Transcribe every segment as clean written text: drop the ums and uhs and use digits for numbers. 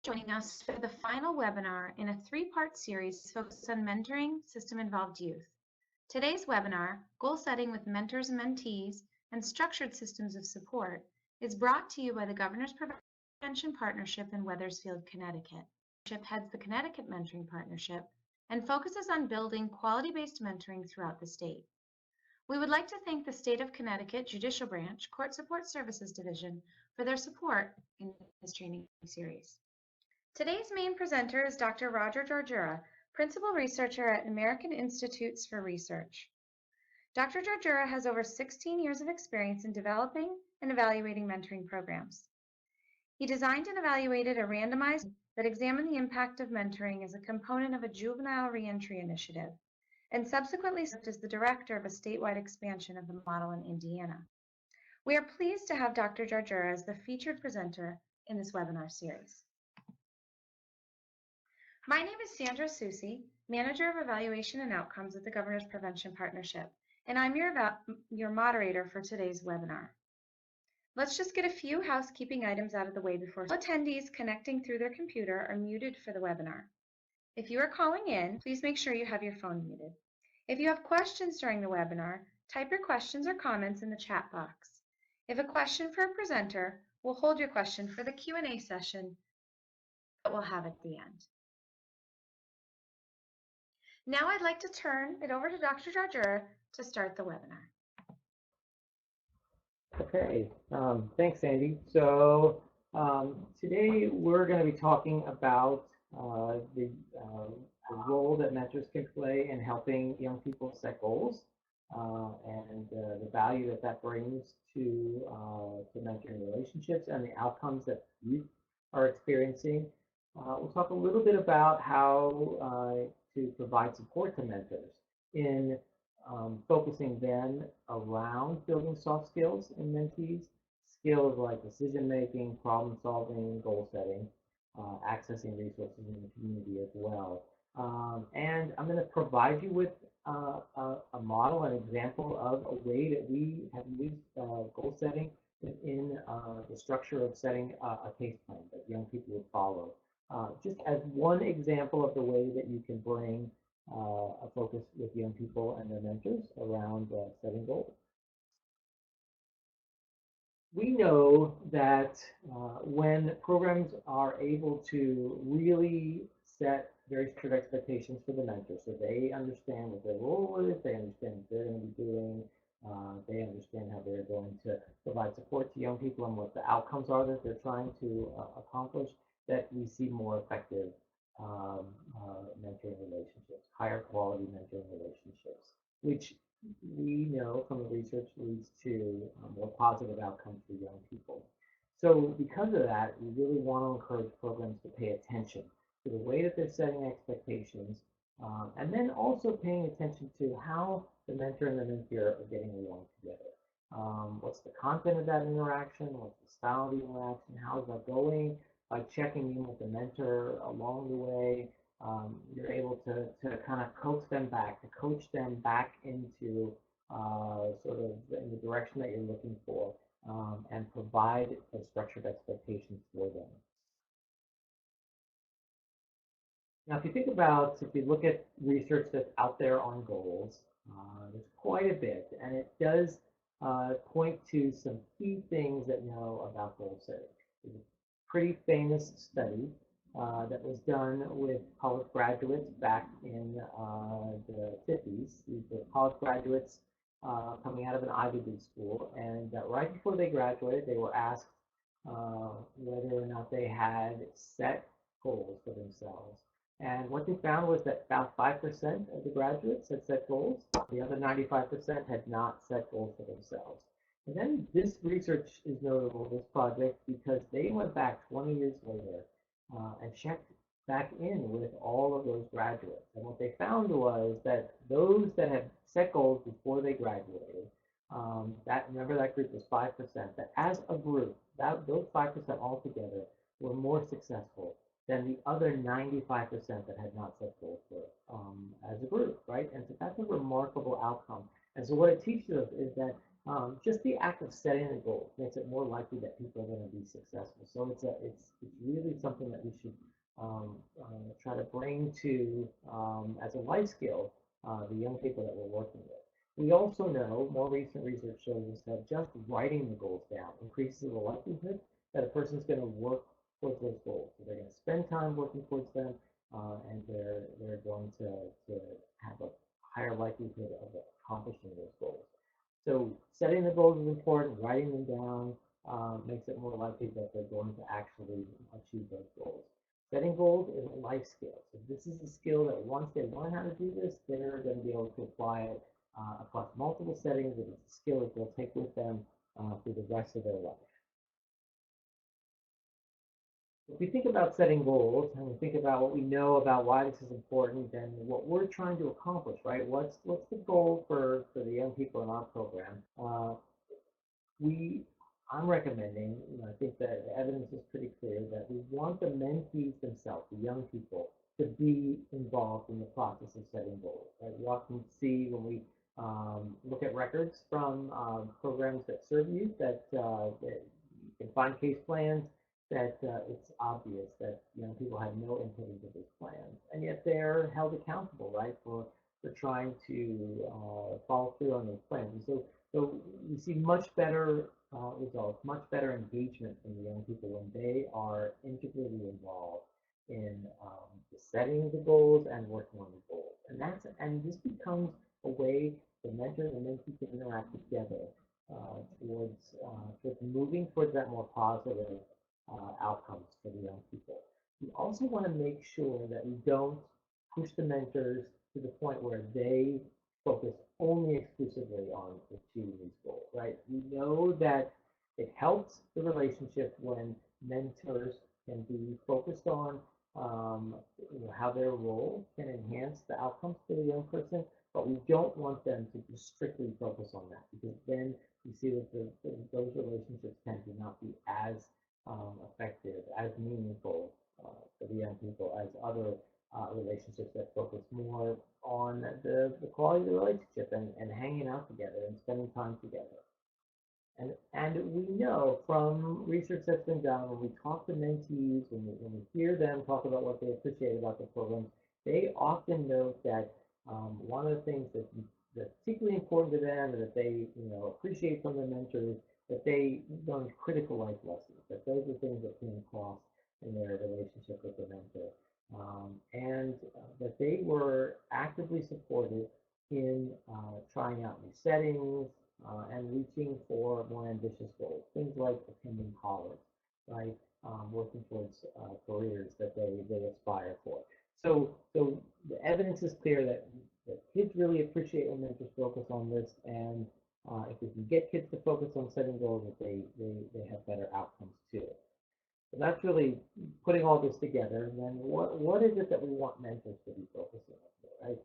Joining us for the final webinar in a three-part series focused on mentoring system-involved youth. Today's webinar, Goal Setting with Mentors and Mentees and Structured Systems of Support, is brought to you by the Governor's Prevention Partnership in Wethersfield, Connecticut. The partnership heads the Connecticut Mentoring Partnership and focuses on building quality-based mentoring throughout the state. We would like to thank the State of Connecticut Judicial Branch Court Support Services Division for their support in this training series. Today's main presenter is Dr. Roger Georgiura, Principal Researcher at American Institutes for Research. Dr. Georgiura has over 16 years of experience in developing and evaluating mentoring programs. He designed and evaluated a randomized that examined the impact of mentoring as a component of a juvenile reentry initiative, and subsequently served as the director of a statewide expansion of the model in Indiana. We are pleased to have Dr. Georgiura as the featured presenter in this webinar series. My name is Sandra Susi, Manager of Evaluation and Outcomes at the Governor's Prevention Partnership, and I'm your moderator for today's webinar. Let's just get a few housekeeping items out of the way before attendees connecting through their computer are muted for the webinar. If you are calling in, please make sure you have your phone muted. If you have questions during the webinar, type your questions or comments in the chat box. If a question for a presenter, we'll hold your question for the Q&A session that we'll have at the end. Now I'd like to turn it over to Dr. Georgiura to start the webinar. Okay, thanks, Sandy. So today we're going to be talking about the role that mentors can play in helping young people set goals and the value that that brings to mentoring relationships and the outcomes that youth are experiencing. We'll talk a little bit about how to provide support to mentors in focusing then around building soft skills in mentees, skills like decision making, problem solving, goal setting, accessing resources in the community as well. And I'm going to provide you with a model, an example of a way that we have used goal setting within the structure of setting a case plan that young people would follow. Just as one example of the way that you can bring a focus with young people and their mentors around setting goals. We know that when programs are able to really set very strict expectations for the mentor, so they understand what their role is, they understand what they're going to be doing, they understand how they're going to provide support to young people and what the outcomes are that they're trying to accomplish, that we see more effective mentoring relationships, higher quality mentoring relationships, which we know from the research leads to more positive outcomes for young people. So because of that, we really want to encourage programs to pay attention to the way that they're setting expectations, and then also paying attention to how the mentor and the mentee are getting along together. What's the content of that interaction? What's the style of the interaction? How's that going? By checking in with the mentor along the way, you're able to kind of coax them back, to coach them back into sort of in the direction that you're looking for, and provide a structured expectations for them. Now, if you look at research that's out there on goals, there's quite a bit, and it does point to some key things that know about goal setting. There's a pretty famous study that was done with college graduates back in the 50s. These were college graduates coming out of an Ivy League school, and right before they graduated, they were asked whether or not they had set goals for themselves. And what they found was that about 5% of the graduates had set goals. The other 95% had not set goals for themselves. And then this research is notable, this project, because they went back 20 years later and checked back in with all of those graduates. And what they found was that those that had set goals before they graduated, remember that group was 5%, that as a group, those 5% altogether were more successful than the other 95% that had not set goals for as a group, right? And so that's a remarkable outcome. And so what it teaches us is that just the act of setting the goals makes it more likely that people are going to be successful. So it's really something that we should try to bring to as a life skill the young people that we're working with. We also know more recent research shows us that just writing the goals down increases the likelihood that a person's going to work towards those goals. So they're going to spend time working towards them, and they're going to have a higher likelihood of accomplishing those goals. So setting the goals is important. Writing them down makes it more likely that they're going to actually achieve those goals. Setting goals is a life skill. So this is a skill that once they learn how to do this, they're going to be able to apply it across multiple settings. And it's a skill that they'll take with them for the rest of their life. If we think about setting goals and we think about what we know about why this is important and what we're trying to accomplish, right? What's the goal for the young people in our program? We I'm recommending, I think that the evidence is pretty clear that we want the mentees themselves, the young people, to be involved in the process of setting goals. Right? We often see when we look at records from programs that serve youth that you can find case plans that it's obvious that young people have no input into these plans, and yet they're held accountable, right, for trying to follow through on those plans. And so we see much better results, much better engagement from the young people when they are integrally involved in the setting of the goals and working on the goals. And this becomes a way the mentor and the mentee can interact together towards moving towards that more positive outcomes for the young people. We also want to make sure that we don't push the mentors to the point where they focus only exclusively on achieving these goals, right? We know that it helps the relationship when mentors can be focused on how their role can enhance the outcomes for the young person, but we don't want them to just strictly focus on that because then you see that those relationships tend to not be as effective, as meaningful for the young people as other relationships that focus more on the quality of the relationship and hanging out together and spending time together. And we know from research that's been done, when we talk to mentees, when we hear them talk about what they appreciate about the program, they often note that one of the things that's particularly important to them and that they appreciate from their mentors, that they learn critical life lessons, that those are things that came across in their relationship with the mentor, and that they were actively supported in trying out new settings, and reaching for more ambitious goals, things like attending college, right? Working towards careers that they aspire for. So the evidence is clear that kids really appreciate when mentors focus on this, and if we can get kids to focus on setting goals, that they have better outcomes too. So that's really putting all this together. And then what is it that we want mentors to be focusing on, right?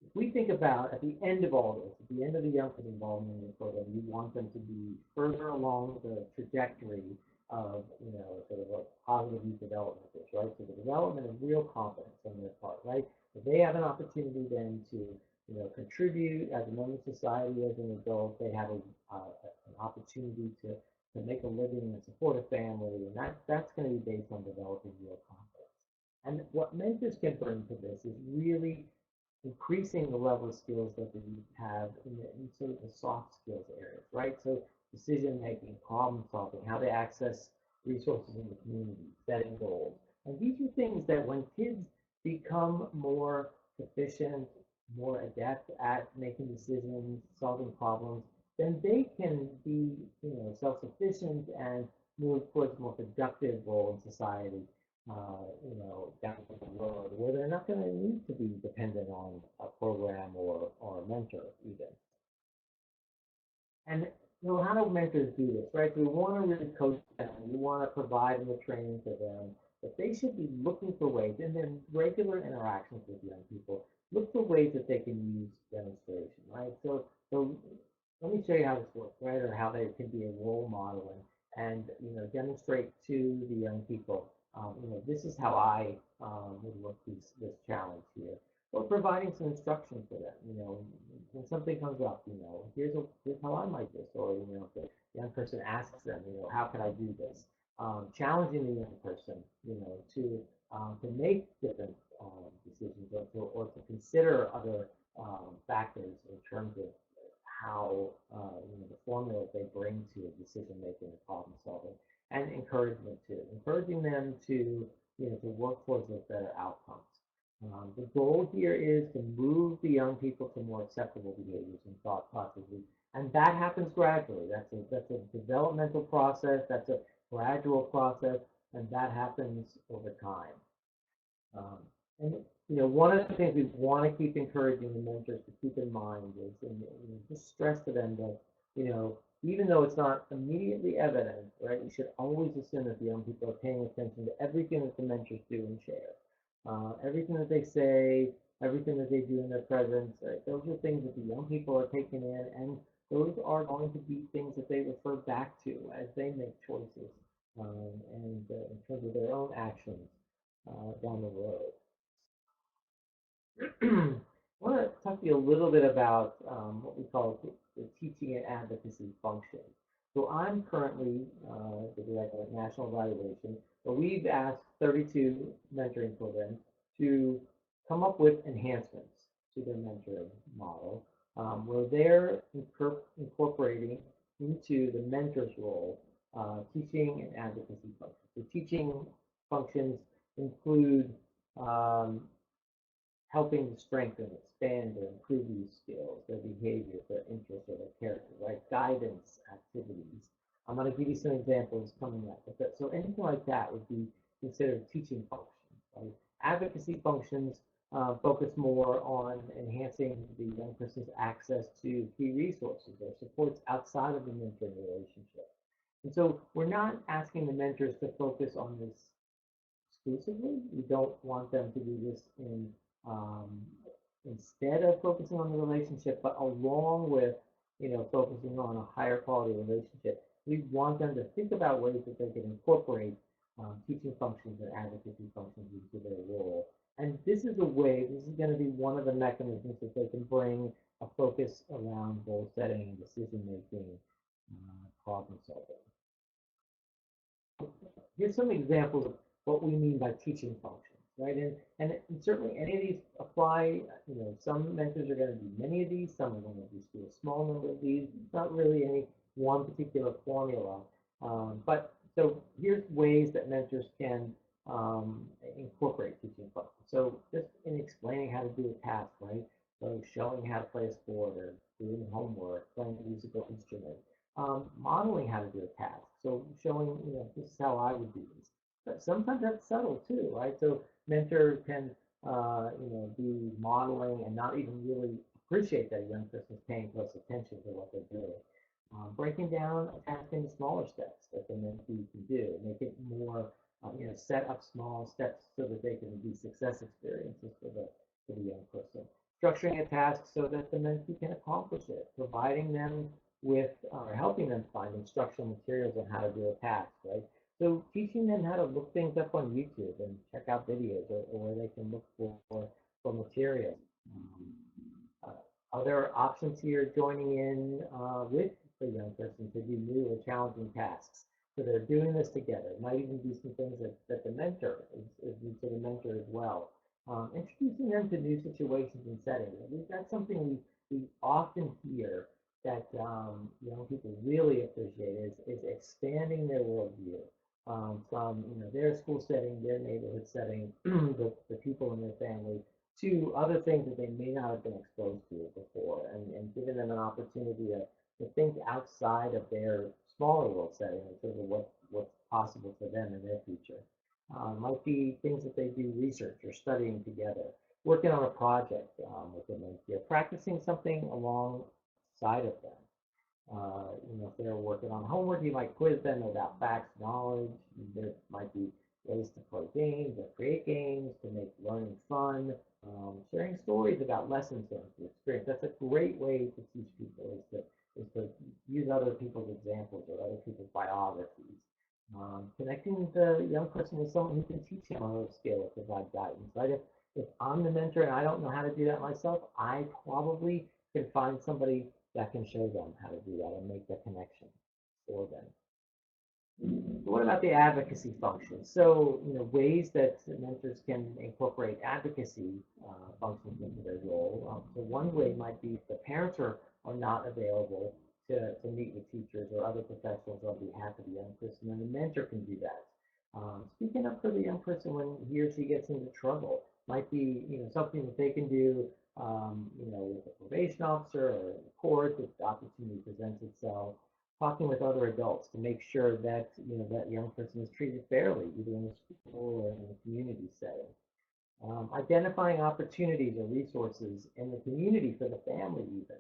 If we think about at the end of all this, at the end of the young person involvement in the program, you want them to be further along the trajectory of, sort of what positive youth development is, right? So the development of real competence on their part, right? If they have an opportunity then to, contribute as a member of society as an adult, they have an opportunity to make a living and support a family, and that's going to be based on developing real competence. And what mentors can bring to this is really increasing the level of skills that the youth have in sort of the soft skills areas, right? So decision making, problem solving, how they access resources in the community, setting goals. And these are things that when kids become more proficient, more adept at making decisions, solving problems, then they can be, self-sufficient and move towards a more productive role in society down the road where they're not going to need to be dependent on a program or a mentor even. And how do mentors do this, right? So we want to really coach them. We want to provide them the training for them, but they should be looking for ways in their regular interactions with young people. Look for ways that they can use demonstration, right? So let me show you how this works, right? Or how they can be a role model and demonstrate to the young people. This is how I would work this challenge here. Or providing some instruction for them. when something comes up, here's how I might do this, or if the young person asks them, how can I do this? Challenging the young person, to make different decisions, or to consider other factors in terms of how the formula they bring to decision making and problem solving, and encouragement too, encouraging them to to work towards those better outcomes. The goal here is to move the young people to more acceptable behaviors and thought processes, and that happens gradually. That's a developmental process. That's a gradual process, and that happens over time. Um, and one of the things we want to keep encouraging the mentors to keep in mind is, and just stress to them that, even though it's not immediately evident, right, you should always assume that the young people are paying attention to everything that the mentors do and share. Everything that they say, everything that they do in their presence, right, those are things that the young people are taking in, and those are going to be things that they refer back to as they make choices, and in terms of their own actions down the road. I want to talk to you a little bit about what we call the teaching and advocacy function. So I'm currently the director of National Evaluation, but we've asked 32 mentoring programs to come up with enhancements to their mentoring model, where they're incorporating into the mentor's role teaching and advocacy functions. The teaching functions include helping to strengthen, expand, or improve these skills, their behavior, their interests, or their character, right? Guidance activities. I'm going to give you some examples coming up. So anything like that would be considered teaching functions, right? Advocacy functions focus more on enhancing the young person's access to key resources or supports outside of the mentoring relationship. And so we're not asking the mentors to focus on this exclusively. We don't want them to do this um, instead of focusing on the relationship, but along with focusing on a higher quality relationship. We want them to think about ways that they can incorporate teaching functions and advocacy functions into their role. And this is going to be one of the mechanisms that they can bring a focus around goal setting, decision making, problem solving. Here's some examples of what we mean by teaching functions, right? And certainly any of these apply. Some mentors are going to do many of these, some are going to just do a small number of these. It's not really any one particular formula. But so here's ways that mentors can incorporate teaching functions. So just in explaining how to do a task, right? So showing how to play a sport or doing homework, playing a musical instrument. Modeling how to do a task. So showing, this is how I would do this. But sometimes that's subtle too, right? So mentor can, be modeling and not even really appreciate that a young person is paying close attention to what they're doing. Breaking down a task into smaller steps that the mentee can do, make it more, set up small steps so that they can be success experiences for the young person. Structuring a task so that the mentee can accomplish it, providing them with or helping them find instructional materials on how to do a task, right? So teaching them how to look things up on YouTube and check out videos, or where they can look for materials. Other options here, joining in with the young person to do new or challenging tasks. So they're doing this together. It might even be some things that the mentor is new to the mentor as well. Introducing them to new situations and settings. That's something we often hear that young people really appreciate is expanding their worldview from their school setting, their neighborhood setting, the people in their family, to other things that they may not have been exposed to before, and giving them an opportunity to think outside of their smaller world setting in terms of what's possible for them in their future. Might be things that they do research or studying together, working on a project with them, practicing something alongside of them. If they're working on homework, you might quiz them about facts, knowledge. There might be ways to play games or create games to make learning fun. Sharing stories about lessons learned through experience. That's a great way to teach people is to use other people's examples or other people's biographies. Connecting the young person with someone who can teach him a skill or provide guidance. Right? If I'm the mentor and I don't know how to do that myself, I probably can find somebody that can show them how to do that and make the connection for them. What about the advocacy function? So, ways that mentors can incorporate advocacy functions into their role. So one way might be if the parents are not available to meet with teachers or other professionals on behalf of the young person, then the mentor can do that. Speaking up for the young person when he or she gets into trouble might be, something that they can do, with a probation officer or in the court if the opportunity presents itself, talking with other adults to make sure that that young person is treated fairly, either in the school or in the community setting. Identifying opportunities or resources in the community for the family even.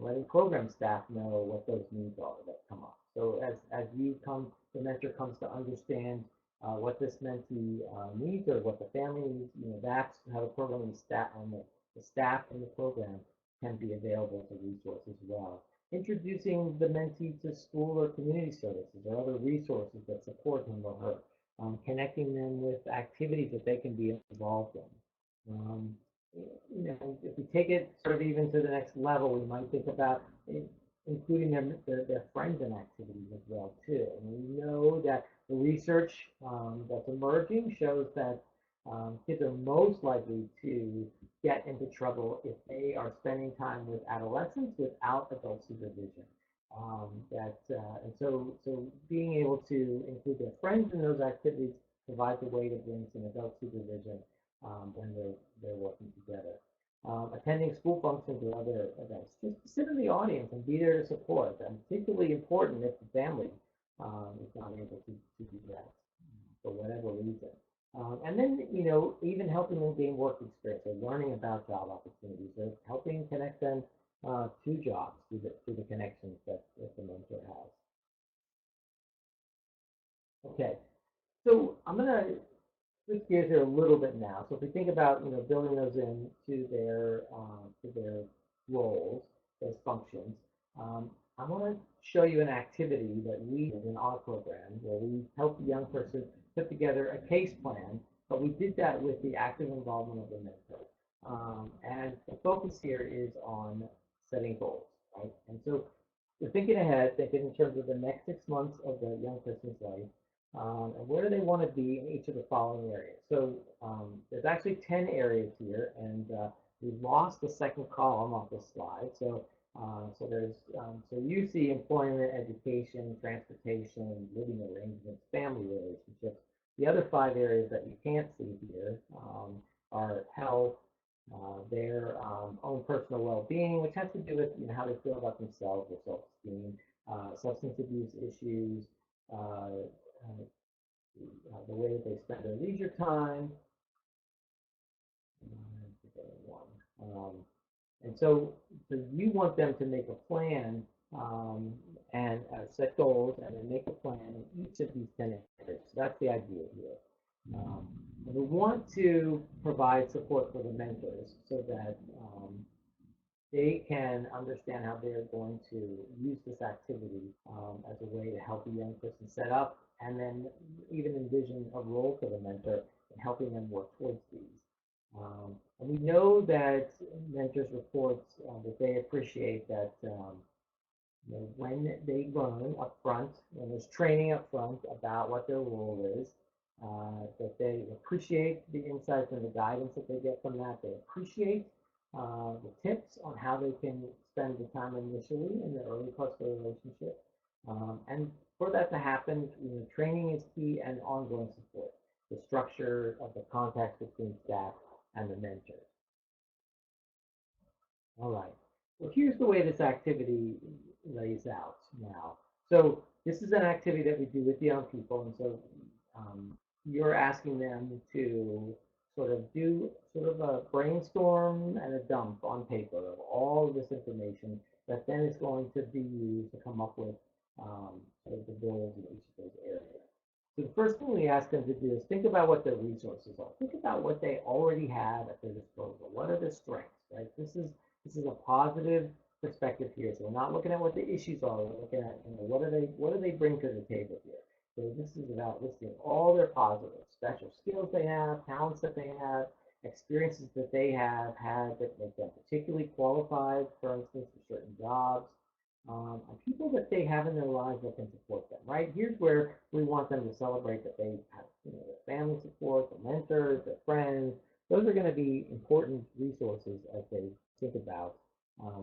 Letting program staff know what those needs are that come up. So as the mentor comes to understand what this mentee needs or what the family needs, that's how the program staff and the staff in the program can be available as a resource as well. Introducing the mentee to school or community services or other resources that support him or her, connecting them with activities that they can be involved in. If we take it sort of even to the next level, we might think about including their friends in activities as well too. And we know that the research that's emerging shows that kids are most likely to get into trouble if they are spending time with adolescents without adult supervision. And so being able to include their friends in those activities provides a way to bring some adult supervision when they're working together. Attending school functions or other events, just sit in the audience and be there to support. And particularly important if the family is not able to do that for whatever reason. And then, even helping them gain work experience or learning about job opportunities or helping connect them to jobs through the connections that the mentor has. Okay, so I'm going to switch gears here a little bit now. So if we think about, building those to their roles, those functions, I want to show you an activity that we did in our program where we helped the young person put together a case plan, but we did that with the active involvement of the mentor. And the focus here is on setting goals, right? And so we're thinking ahead, thinking in terms of the next 6 months of the young person's life, and where do they want to be in each of the following areas. So there's actually 10 areas here, and we lost the second column off the slide. So you see employment, education, transportation, living arrangements, family relationships. The other 5 areas that you can't see here are health, their own personal well-being, which has to do with how they feel about themselves, their self-esteem, substance abuse issues, the way that they spend their leisure time. And so you want them to make a plan and set goals and then make a plan in each of these 10 areas. So that's the idea here. And we want to provide support for the mentors so that they can understand how they're going to use this activity as a way to help a young person set up and then even envision a role for the mentor in helping them work towards these. And we know that mentors report that they appreciate that when they learn up front, when there's training up front about what their role is, that they appreciate the insights and the guidance that they get from that. They appreciate the tips on how they can spend the time initially in the early parts of the relationship. And for that to happen, training is key and ongoing support. The structure of the contacts between staff and the mentor. All right. Well, here's the way this activity lays out now. So this is an activity that we do with young people, and so you're asking them to sort of do sort of a brainstorm and a dump on paper of all of this information that then is going to be used to come up with sort of the goals in each of those areas. So the first thing we ask them to do is think about what their resources are. Think about what they already have at their disposal. What are their strengths, right? This is a positive perspective here. So we're not looking at what the issues are. We're looking at what do they bring to the table here. So this is about listing all their positives, special skills they have, talents that they have, experiences that they have had that make them particularly qualified, for instance, for certain jobs, and people that they have in their lives that can support them, right? Here's where we want them to celebrate that they have, their family support, their mentors, their friends. Those are going to be important resources as they think about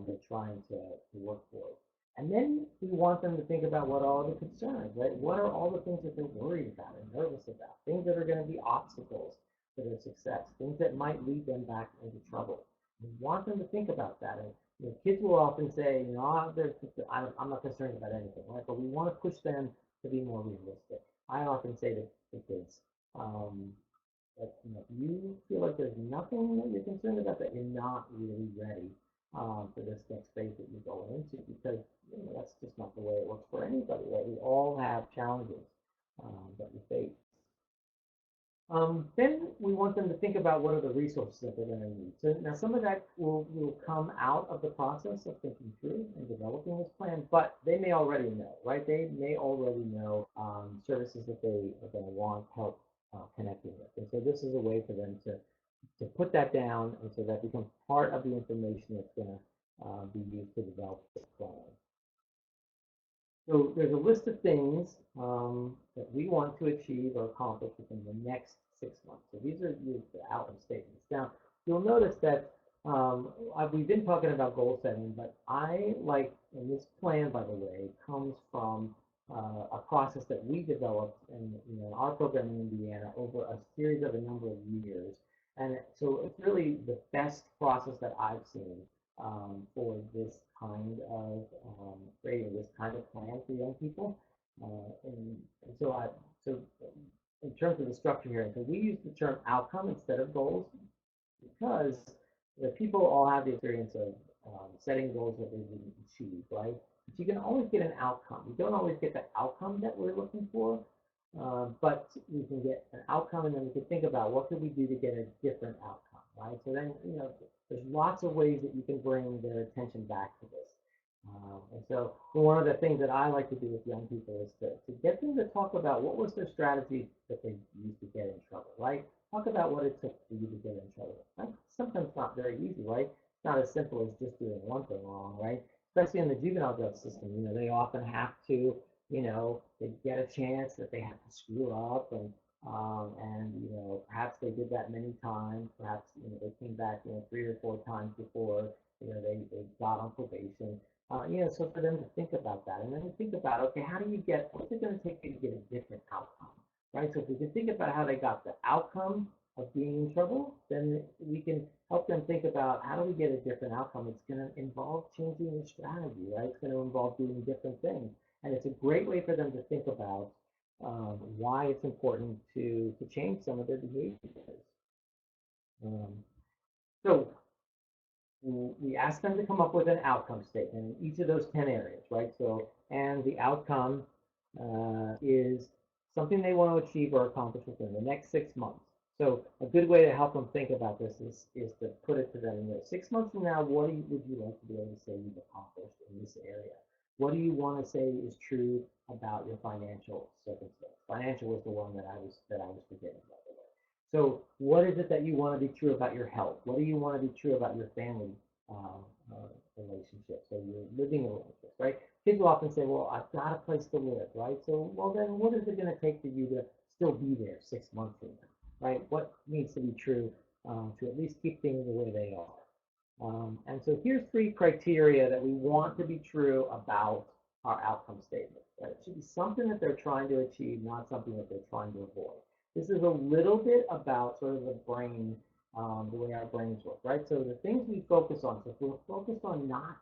they're trying to work for. And then we want them to think about what are all the concerns, right? What are all the things that they're worried about and nervous about, things that are going to be obstacles to their success, things that might lead them back into trouble. We want them to think about that. And kids will often say, I'm not concerned about anything, right? But we want to push them to be more realistic. I often say to kids, um, that if you feel like there's nothing that you're concerned about, that you're not really ready for this next phase that you're going into, because that's just not the way it works for anybody, right? We all have challenges that we face. Then we want them to think about what are the resources that they're going to need. So now some of that will come out of the process of thinking through and developing this plan, but they may already know, right? They may already know services that they are going to want help connecting with. And so this is a way for them to put that down, and so that becomes part of the information that's going to be used to develop this plan. So there's a list of things that we want to achieve or accomplish within the next 6 months. So these are the outcome statements. Now, you'll notice that we've been talking about goal setting, but I like, and this plan, by the way, comes from a process that we developed in our program in Indiana over a series of a number of years. And so it's really the best process that I've seen for this kind of creating this kind of plan for young people. And so in terms of the structure here, so we use the term outcome instead of goals, because the people all have the experience of setting goals that they didn't achieve, right? But you can always get an outcome. You don't always get the outcome that we're looking for, but we can get an outcome, and then we can think about what could we do to get a different outcome, right? So then, there's lots of ways that you can bring their attention back to this. And so one of the things that I like to do with young people is to get them to talk about what was their strategy that they used to get in trouble, right? Talk about what it took for you to get in trouble. That's sometimes not very easy, right? It's not as simple as just doing one thing wrong, right? Especially in the juvenile justice system, they often have to, they get a chance that they have to screw up, and perhaps they did that many times. Perhaps they came back 3 or 4 times before they got on probation. So for them to think about that, and then to think about, okay, what's it going to take you to get a different outcome, right? So if we can think about how they got the outcome of being in trouble, then we can help them think about how do we get a different outcome. It's going to involve changing your strategy, right? It's going to involve doing different things. And it's a great way for them to think about why it's important to change some of their behaviors. So we ask them to come up with an outcome statement in each of those 10 areas, right? So, and the outcome is something they want to achieve or accomplish within the next 6 months. So a good way to help them think about this is to put it to them in 6 months from now, what would you like to be able to say you've accomplished in this area? What do you want to say is true about your financial circumstance? Financial was the one that I was forgetting, by the way. So what is it that you want to be true about your health? What do you want to be true about your family relationships or your living relationships, right? Kids will often say, well, I've got a place to live, right? So, well, then what is it going to take for you to still be there 6 months from now, right? What needs to be true to at least keep things the way they are? And so here's 3 criteria that we want to be true about our outcome statement. Right? It should be something that they're trying to achieve, not something that they're trying to avoid. This is a little bit about sort of the brain, the way our brains work, right? So the things we focus on, so if we're focused on not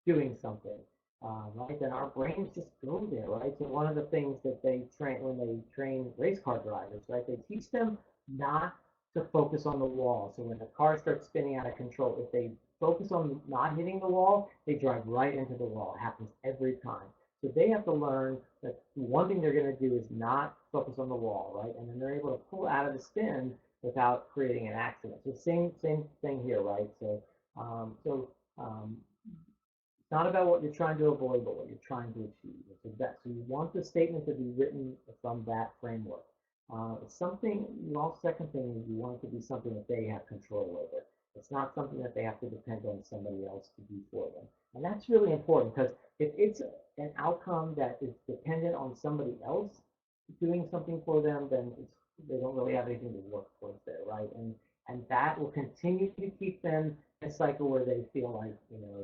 doing something, right, then our brains just go there, right? So one of the things that they train when they train race car drivers, right, they teach them not to focus on the wall. So when the car starts spinning out of control, if they focus on not hitting the wall, they drive right into the wall. It happens every time. So they have to learn that one thing they're going to do is not focus on the wall, right? And then they're able to pull out of the spin without creating an accident. So same thing here, right? So it's not about what you're trying to avoid, but what you're trying to achieve. So you want the statement to be written from that framework. It's something, well, second thing is you want it to be something that they have control over. It's not something that they have to depend on somebody else to do for them. And that's really important because if it's an outcome that is dependent on somebody else doing something for them, then they don't really have anything to work towards there, right? And that will continue to keep them in a cycle where they feel like,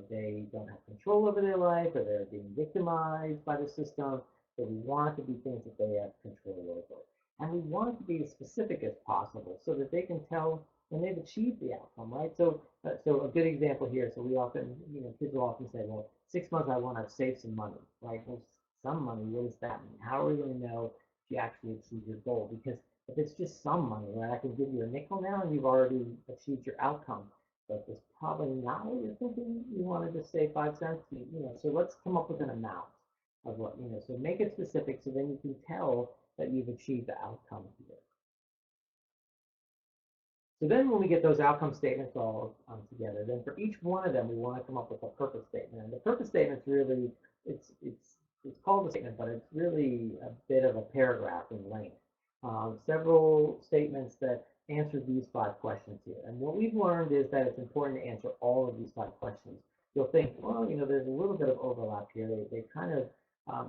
they don't have control over their life or they're being victimized by the system. So we want it to be things that they have control over. And we want it to be as specific as possible so that they can tell when they've achieved the outcome, right? So a good example here. So we often, kids will often say, well, 6 months I want to save some money, right? Well, some money, what does that mean? How are we going to know if you actually achieve your goal? Because if it's just some money, right, I can give you a nickel now and you've already achieved your outcome. But it's probably not what you're thinking. You want to just save 5 cents, so let's come up with an amount of what, so make it specific so then you can tell that you've achieved the outcome here. So then when we get those outcome statements all together, then for each one of them, we want to come up with a purpose statement. And the purpose statement's really, it's called a statement, but it's really a bit of a paragraph in length. Several statements that answer these 5 questions here. And what we've learned is that it's important to answer all of these 5 questions. You'll think, well, there's a little bit of overlap here. They kind of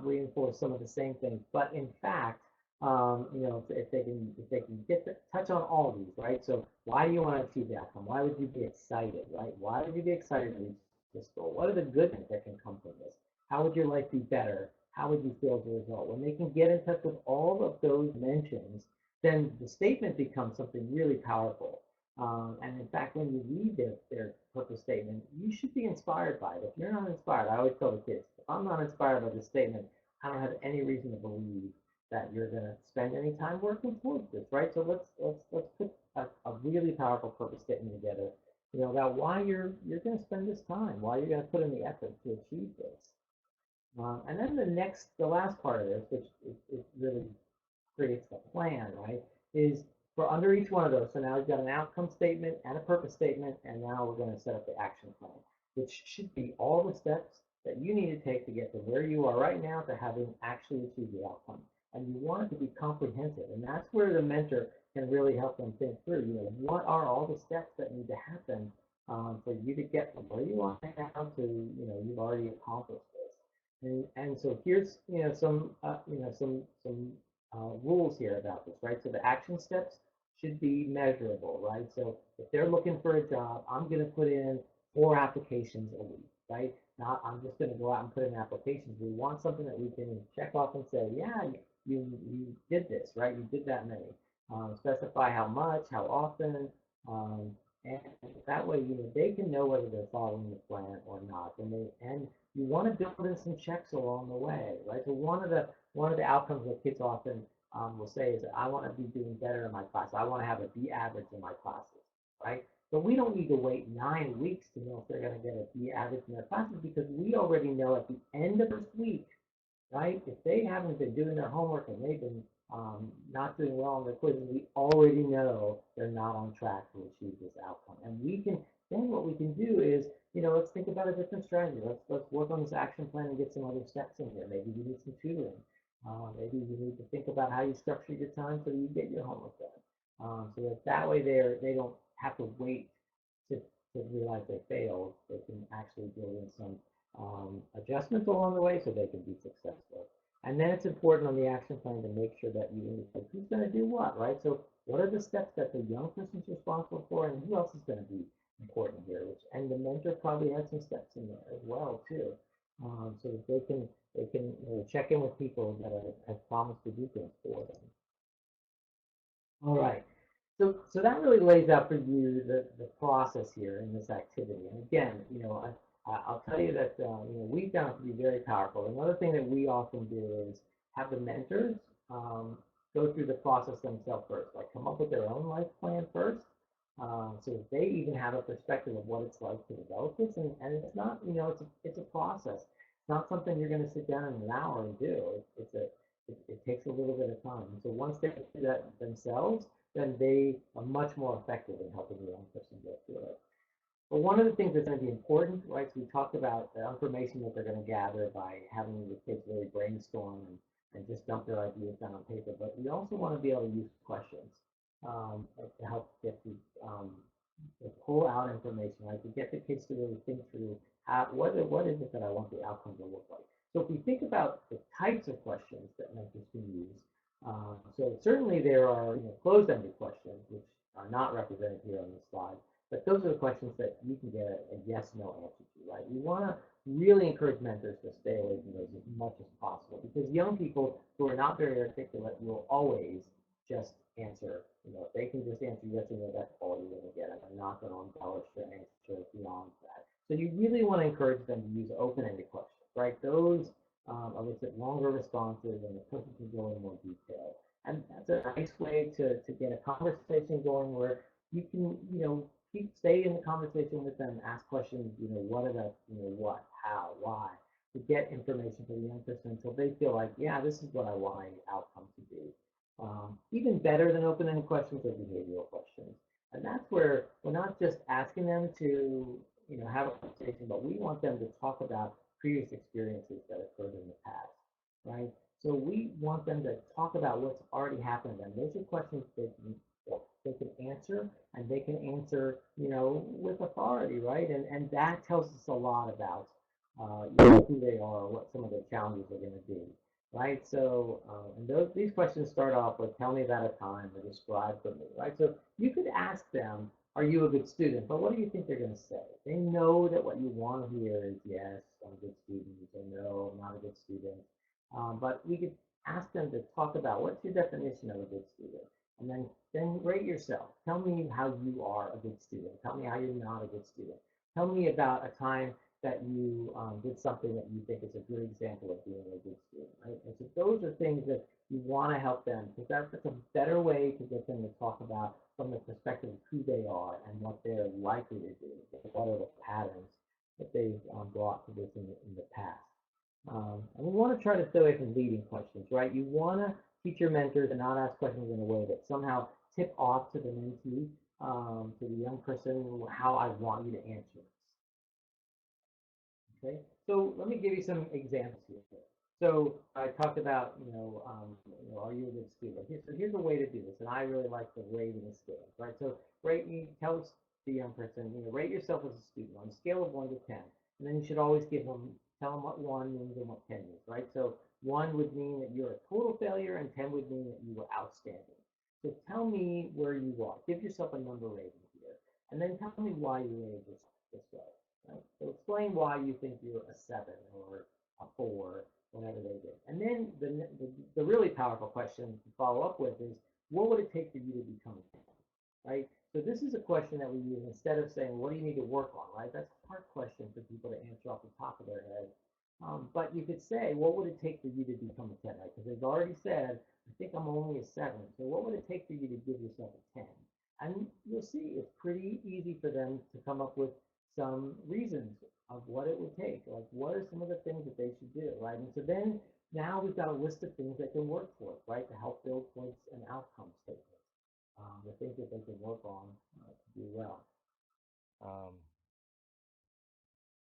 reinforce some of the same things, but in fact, if they can touch on all of these, right? So why do you want to achieve the outcome? Why would you be excited, right? Why would you be excited to reach this goal? What are the good things that can come from this? How would your life be better? How would you feel as a result? When they can get in touch with all of those mentions, then the statement becomes something really powerful. And in fact, when you read their purpose statement, you should be inspired by it. If you're not inspired, I always tell the kids, if I'm not inspired by this statement, I don't have any reason to believe that you're going to spend any time working towards this, right? So let's put a really powerful purpose statement together, about why you're going to spend this time, why you're going to put in the effort to achieve this. And then the last part of this, which is really creates the plan, right, is for under each one of those. So now we've got an outcome statement and a purpose statement, and now we're going to set up the action plan, which should be all the steps that you need to take to get to where you are right now to having actually achieved the outcome. And you want it to be comprehensive, and that's where the mentor can really help them think through, what are all the steps that need to happen for you to get from where you are now to, you've already accomplished this. And so here's, some rules here about this, right? So the action steps should be measurable, right? So if they're looking for a job, I'm going to put in 4 applications a week, right? Not I'm just going to go out and put in applications. We want something that we can check off and say, yeah, you did this, right? You did that many. Specify how much, how often, um, and that way, they can know whether they're following the plan or not. And you want to build in some checks along the way, right? So one of the outcomes that kids often will say is, I want to be doing better in my class. I want to have a B average in my classes, right? But we don't need to wait 9 weeks to know if they're going to get a B average in their classes because we already know at the end of the first week, right? If they haven't been doing their homework and they've been not doing well on their quizzes, we already know they're not on track to achieve this outcome. And then what we can do is, let's think about a different strategy. Let's work on this action plan and get some other steps in here. Maybe you need some tutoring. Maybe you need to think about how you structure your time so that you get your homework done. So that way they don't have to wait to, to realize they failed. They can actually build in some adjustments along the way so they can be successful. And then it's important on the action plan to make sure that you indicate who's going to do what, right? So what are the steps that the young person's responsible for, and who else is going to be important here? And the mentor probably has some steps in there as well too, so that they can check in with people that have promised to do things for them. All right. So that really lays out for you the process here in this activity. And again, I'll tell you that we found it to be very powerful. Another thing that we often do is have the mentors go through the process themselves first, like come up with their own life plan first, so that they even have a perspective of what it's like to develop this. And it's not, it's a process. It's not something you're going to sit down in an hour and do. It takes a little bit of time. And so once they do that themselves, then they are much more effective in helping the young person get through it. But one of the things that's going to be important, right? So we talked about the information that they're going to gather by having the kids really brainstorm and just dump their ideas down on paper. But we also want to be able to use questions to help get the to pull out information, right? To get the kids to really think through what is it that I want the outcome to look like. So if we think about the types of questions that mentors can use, so certainly there are closed-ended questions which are not represented here on this slide, but those are the questions that you can get a yes/no answer to, right? You want to really encourage mentors to stay away from those as much as possible because young people who are not very articulate will always just answer. If they can just answer yes or no, that's all you're going to get. And they're not going to embellish their answer beyond that. So you really want to encourage them to use open-ended questions, right? Those elicit longer responses and the person can go in more detail. And that's a nice way to get a conversation going where you can, stay in the conversation with them, ask questions, what are the, what, how, why, to get information for the young person until they feel like, yeah, this is what I want my outcome to be. Even better than open-ended questions are behavioral questions. And that's where we're not just asking them to, have a conversation, but we want them to talk about previous experiences that occurred in the past, right? So we want them to talk about what's already happened to them. Those are questions they can answer, and they can answer, with authority, right? And that tells us a lot about, who they are, what some of their challenges are going to be, right? So, and these questions start off with, tell me about a time or describe for me, right? So you could ask them, are you a good student? But what do you think they're going to say? They know that what you want to hear is, yes, I'm a good student, or no, I'm not a good student. But we could ask them to talk about what's your definition of a good student? And then rate yourself. Tell me how you are a good student. Tell me how you're not a good student. Tell me about a time that you did something that you think is a good example of being a good student, right? And so those are things that you want to help them because that's a better way to get them to talk about from the perspective of who they are and what they're likely to do, what are the patterns that they've brought to this in the past. And we want to try to stay away from leading questions, right? You want to teach your mentors and not ask questions in a way that somehow tip off to the mentee, to the young person, how I want you to answer this. Okay, so let me give you some examples here. So I talked about, are you a good student? So here's a way to do this, and I really like the rating scales, right? So tell the young person, rate yourself as a student on a scale of 1 to 10, and then you should always tell them what 1 means and what 10 means, right? So 1 would mean that you're a total failure, and 10 would mean that you were outstanding. So tell me where you are. Give yourself a number rating here, and then tell me why you rated this way. Right? So explain why you think you're a 7 or a 4, whatever they did. And then the really powerful question to follow up with is, what would it take for you to become a 10? Right? So this is a question that we use instead of saying, what do you need to work on, right? That's a hard question for people to answer off the top of their head. But you could say, what would it take for you to become a 10, right? Because they've already said, I think I'm only a 7. So what would it take for you to give yourself a 10? And you'll see it's pretty easy for them to come up with some reasons of what it would take. Like, what are some of the things that they should do, right? And so then now we've got a list of things that can work for us, right, to help build towards an outcome statement, the things that they can work on to do well. Um,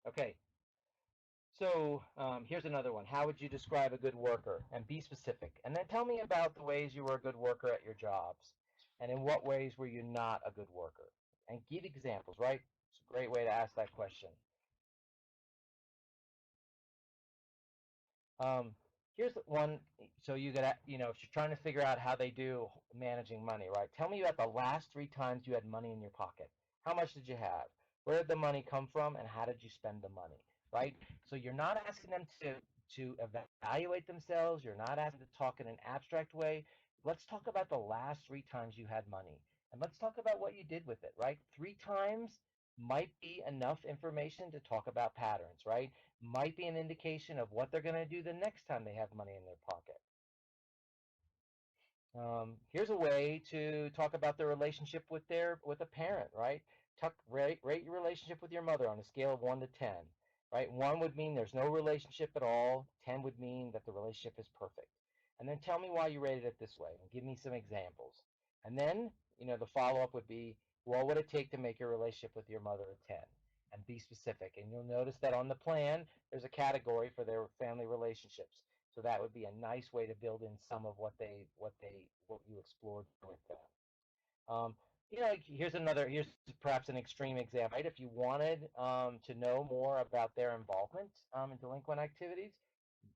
okay, so here's another one. How would you describe a good worker? And be specific. And then tell me about the ways you were a good worker at your jobs. And in what ways were you not a good worker? And give examples, right? It's a great way to ask that question. Um, here's one. So you got, if you're trying to figure out how they do managing money, right? Tell me about the last 3 times you had money in your pocket. How much did you have? Where did the money come from, and how did you spend the money? Right? So you're not asking them to evaluate themselves. You're not asking them to talk in an abstract way. Let's talk about the last 3 times you had money, and let's talk about what you did with it. Right? 3 times might be enough information to talk about patterns. Right? Might be an indication of what they're going to do the next time they have money in their pocket. Here's a way to talk about their relationship with a parent, right? Rate your relationship with your mother on a scale of 1 to 10, right? 1 would mean there's no relationship at all. 10 would mean that the relationship is perfect. And then tell me why you rated it this way, and give me some examples. And then, the follow up would be, what would it take to make your relationship with your mother a 10? And be specific. And you'll notice that on the plan, there's a category for their family relationships. So that would be a nice way to build in some of what you explored with them. Um, like here's perhaps an extreme example, right? If you wanted to know more about their involvement in delinquent activities,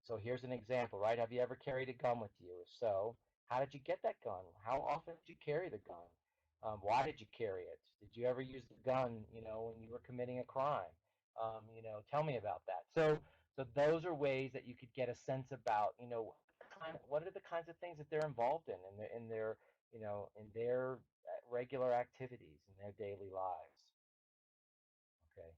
so here's an example, right? Have you ever carried a gun with you? If so, how did you get that gun? How often did you carry the gun? Why did you carry it? Did you ever use the gun, when you were committing a crime? Tell me about that. So those are ways that you could get a sense about, what are the kinds of things that they're involved in their regular activities in their daily lives. Okay.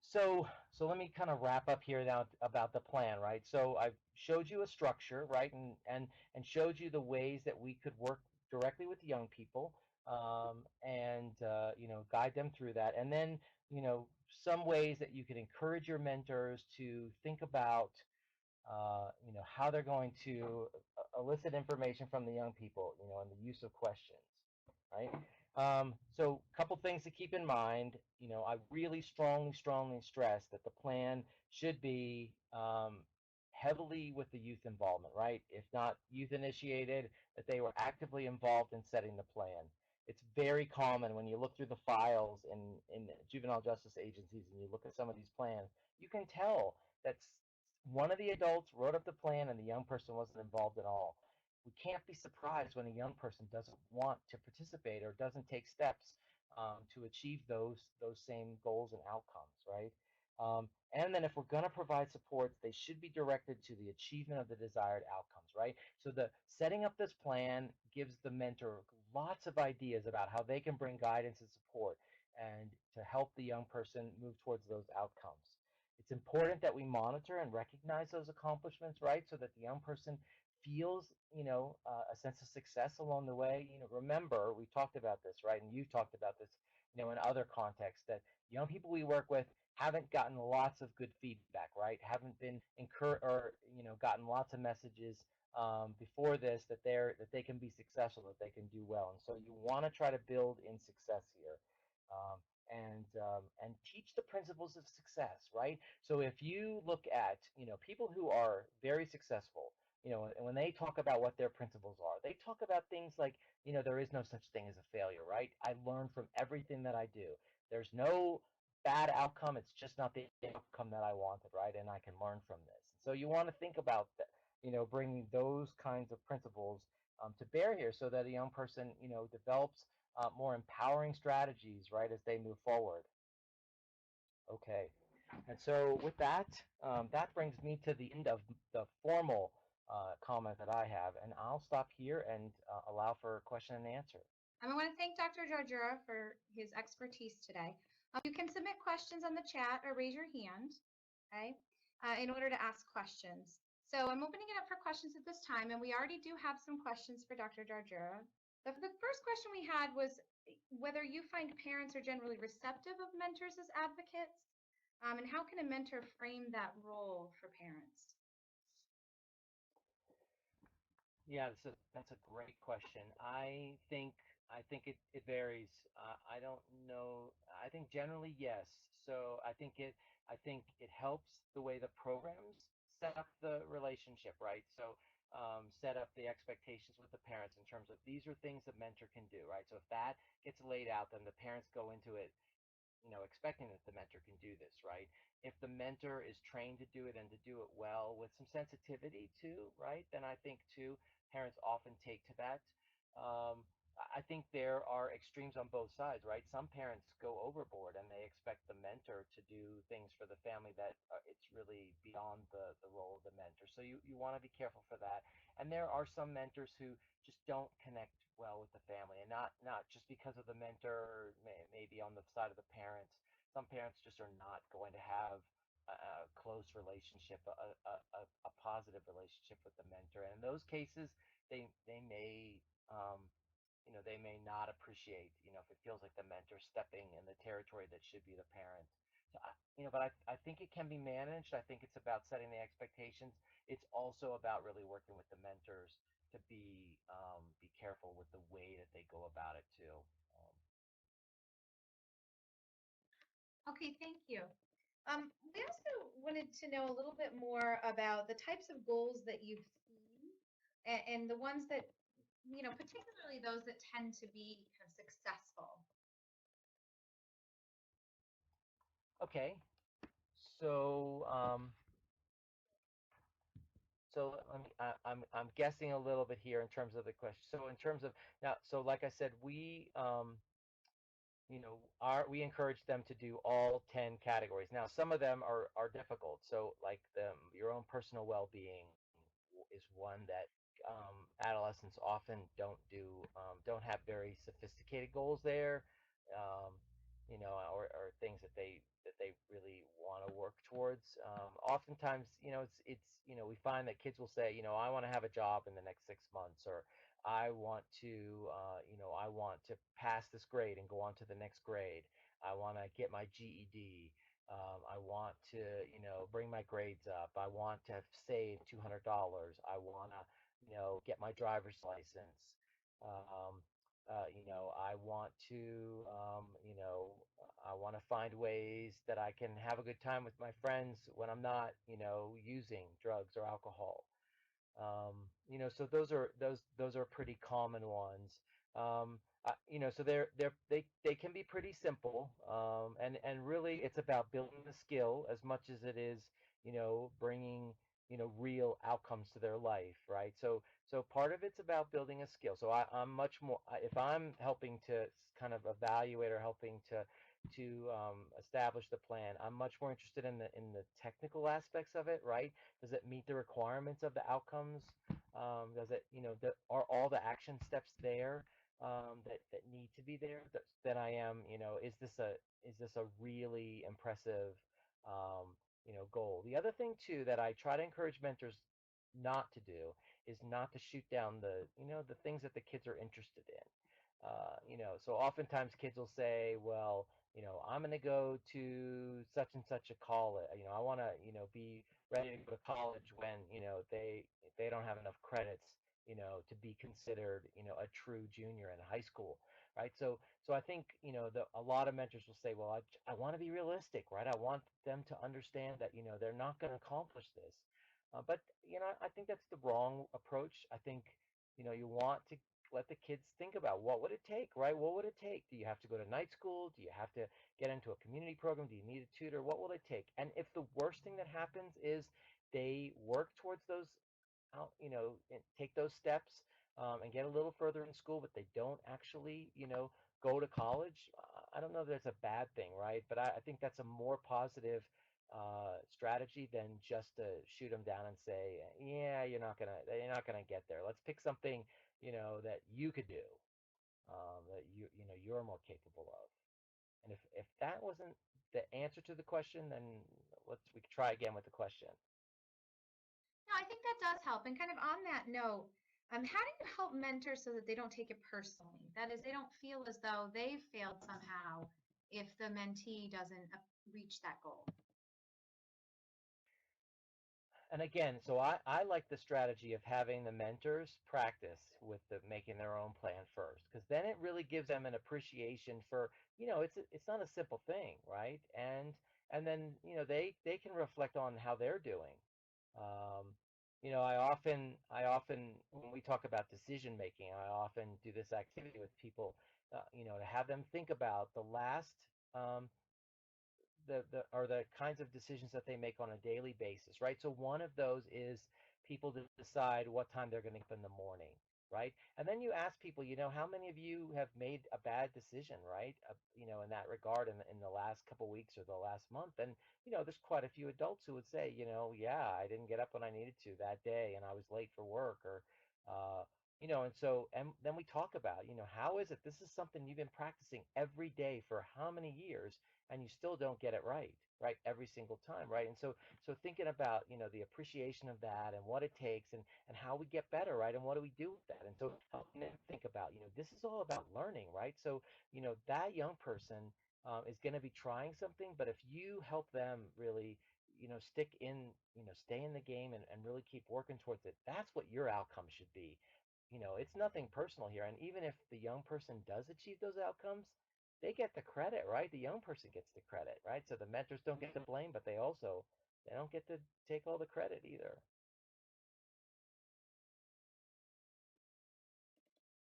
So let me kind of wrap up here now about the plan, right? So I've showed you a structure, right, and showed you the ways that we could work directly with young people, and guide them through that, and then some ways that you can encourage your mentors to think about how they're going to elicit information from the young people, and the use of questions, right? So a couple things to keep in mind. I really strongly, strongly stress that the plan should be heavily with the youth involvement, right? If not youth initiated, that they were actively involved in setting the plan. It's very common when you look through the files in juvenile justice agencies and you look at some of these plans, you can tell that one of the adults wrote up the plan and the young person wasn't involved at all. We can't be surprised when a young person doesn't want to participate or doesn't take steps to achieve those same goals and outcomes, right? And then if we're going to provide supports, they should be directed to the achievement of the desired outcomes, right? So the setting up this plan gives the mentor lots of ideas about how they can bring guidance and support and to help the young person move towards those outcomes. It's important that we monitor and recognize those accomplishments, right? So that the young person feels, a sense of success along the way. Remember, we talked about this, right? And you've talked about this, in other contexts, that young people we work with haven't gotten lots of good feedback, right? Haven't been encouraged or, gotten lots of messages before this that they can be successful, that they can do well. And so you want to try to build in success here. And teach the principles of success, right? So if you look at people who are very successful, and when they talk about what their principles are, they talk about things like there is no such thing as a failure, right? I learn from everything that I do. There's no bad outcome. It's just not the outcome that I wanted, right? And I can learn from this. So you want to think about that, bringing those kinds of principles to bear here, so that a young person develops more empowering strategies, right, as they move forward. Okay, and so with that, that brings me to the end of the formal comment that I have, and I'll stop here and allow for question and answer. I want to thank Dr. Georgera for his expertise today. You can submit questions on the chat or raise your hand, okay, in order to ask questions. So I'm opening it up for questions at this time, and we already do have some questions for Dr. Georgera. The first question we had was whether you find parents are generally receptive of mentors as advocates, and how can a mentor frame that role for parents? Yeah, that's a great question. I think it varies. I don't know. I think generally yes. So I think it helps the way the programs set up the relationship, right? So set up the expectations with the parents in terms of these are things that mentor can do, right? So if that gets laid out, then the parents go into it expecting that the mentor can do this, right? If the mentor is trained to do it and to do it well with some sensitivity too, right? Then I think too, parents often take to that. Um, I think there are extremes on both sides, right? Some parents go overboard and they expect the mentor to do things for the family that it's really beyond the role of the mentor. So you want to be careful for that. And there are some mentors who just don't connect well with the family, and not just because of the mentor, maybe on the side of the parents. Some parents just are not going to have a close relationship, a positive relationship with the mentor. And in those cases, they may they may not appreciate, if it feels like the mentor stepping in the territory that should be the parent. So, but I think it can be managed. I think it's about setting the expectations. It's also about really working with the mentors to be careful with the way that they go about it too. Um, Okay, thank you. We also want to wanted to know a little bit more about the types of goals that you've seen and the ones that, particularly those that tend to be kind of successful. Okay. So, I'm guessing a little bit here in terms of the question. So in terms of now, so like I said, we encourage them to do all 10 categories. Now, some of them are difficult. So like your own personal well-being is one that adolescents often don't have very sophisticated goals there, um, or things that they really want to work towards. Oftentimes, we find that kids will say, I want to have a job in the next 6 months, or I want to pass this grade and go on to the next grade. I want to get my GED. I want to, bring my grades up. I want to save $200. I want to, get my driver's license. Um, I want to, I want to find ways that I can have a good time with my friends when I'm not, using drugs or alcohol. So those are pretty common ones. So they can be pretty simple, and really it's about building the skill as much as it is, bringing real outcomes to their life, right? So part of it's about building a skill. So I'm much more if I'm helping to kind of evaluate or helping to establish the plan. I'm much more interested in the technical aspects of it, right? Does it meet the requirements of the outcomes? Does it, are all the action steps there that need to be there? That I am, is this a really impressive, goal? The other thing too that I try to encourage mentors not to do is not to shoot down the things that the kids are interested in. So oftentimes kids will say, well, I'm going to go to such and such a college. I want to, be ready to go to college when, they don't have enough credits, to be considered, a true junior in high school, right? So I think, a lot of mentors will say, well, I want to be realistic, right? I want them to understand that, they're not going to accomplish this. But, I think that's the wrong approach. I think, you want to let the kids think about what would it take, right? What would it take? Do you have to go to night school? Do you have to get into a community program? Do you need a tutor? What will it take? And if the worst thing that happens is they work towards those, and take those steps, and get a little further in school, but they don't actually, go to college, I don't know that it's a bad thing, right? But I think that's a more positive strategy than just to shoot them down and say, yeah, you're not gonna get there. Let's pick something, that you could do, that you're more capable of. And if that wasn't the answer to the question, then we could try again with the question. No, I think that does help. And kind of on that note, how do you help mentors so that they don't take it personally? That is, they don't feel as though they've failed somehow if the mentee doesn't reach that goal. And again, so I like the strategy of having the mentors practice with making their own plan first, because then it really gives them an appreciation for, it's not a simple thing, right? And then, they can reflect on how they're doing. Um, I often, when we talk about decision making, I often do this activity with people, to have them think about the last, the kinds of decisions that they make on a daily basis, right? So one of those is people to decide what time they're going to get up in the morning, right? And then you ask people, how many of you have made a bad decision, right? In that regard, in the last couple weeks or the last month, and there's quite a few adults who would say, yeah, I didn't get up when I needed to that day, and I was late for work, or and then we talk about, how is it this is something you've been practicing every day for how many years, and you still don't get it right every single time, right? And so thinking about, the appreciation of that and what it takes, and how we get better, right? And what do we do with that? And so helping them think about, this is all about learning, right? So, that young person is going to be trying something, but if you help them really, stick in, stay in the game, and really keep working towards it, that's what your outcome should be. It's nothing personal here. And even if the young person does achieve those outcomes, they get the credit, right? The young person gets the credit, right? So the mentors don't get the blame, but they also they don't get to take all the credit either.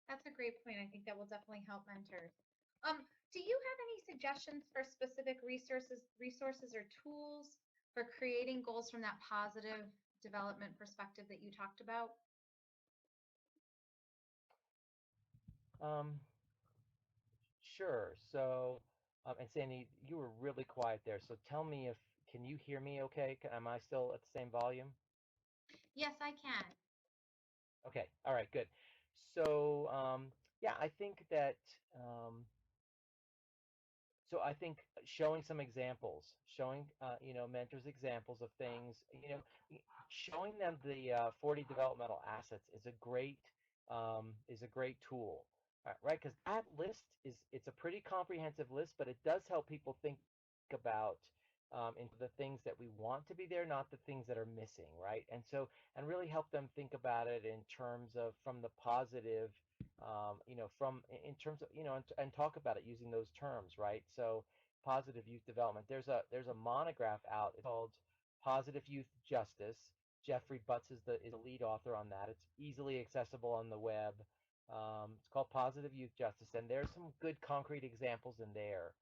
That's a great point. I think that will definitely help mentors. Do you have any suggestions for specific resources or tools for creating goals from that positive development perspective that you talked about? Um, sure. So, and Sandy, you were really quiet there. So tell me if, can you hear me okay? Am I still at the same volume? Yes, I can. Okay. All right, good. So, yeah, I think that, um, so I think showing some examples, showing, mentors examples of things, showing them the 40 developmental assets is a great tool, right? Because that list it's a pretty comprehensive list, but it does help people think about into the things that we want to be there, not the things that are missing, right? And really help them think about it in terms of from the positive, from in terms of, and talk about it using those terms, right? So positive youth development. There's a monograph out. It's called Positive Youth Justice. Jeffrey Butts is the lead author on that. It's easily accessible on the web. It's called Positive Youth Justice, and there's some good concrete examples in there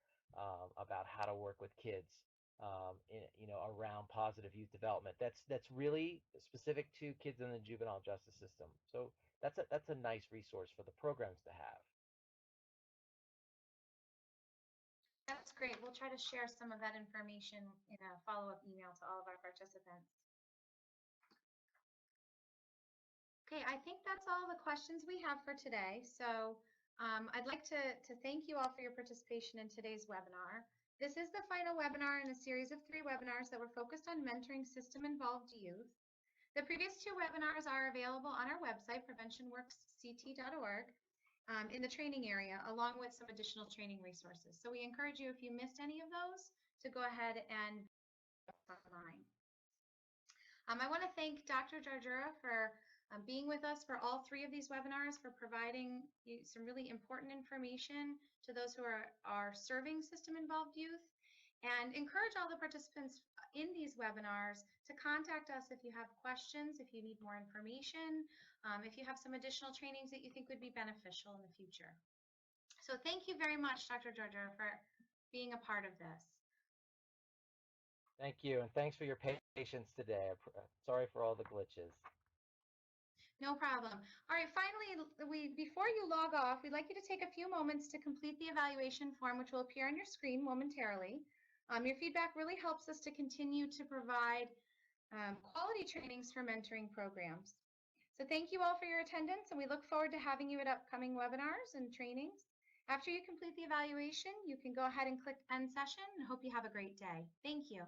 about how to work with kids, around positive youth development. That's really specific to kids in the juvenile justice system. So that's a nice resource for the programs to have. That's great. We'll try to share some of that information in a follow-up email to all of our participants. Okay, I think that's all the questions we have for today. So I'd like to thank you all for your participation in today's webinar. This is the final webinar in a series of 3 webinars that were focused on mentoring system-involved youth. The previous 2 webinars are available on our website, preventionworksct.org, in the training area, along with some additional training resources. So we encourage you, if you missed any of those, to go ahead and online. I want to thank Dr. Jarjura for being with us for all 3 of these webinars, for providing some really important information to those who are serving system-involved youth, and encourage all the participants in these webinars to contact us if you have questions, if you need more information, if you have some additional trainings that you think would be beneficial in the future. So thank you very much, Dr. Jarjura, for being a part of this. Thank you, and thanks for your patience today. Sorry for all the glitches. No problem. All right, finally, before you log off, we'd like you to take a few moments to complete the evaluation form, which will appear on your screen momentarily. Your feedback really helps us to continue to provide quality trainings for mentoring programs. So thank you all for your attendance, and we look forward to having you at upcoming webinars and trainings. After you complete the evaluation, you can go ahead and click End Session, and hope you have a great day. Thank you.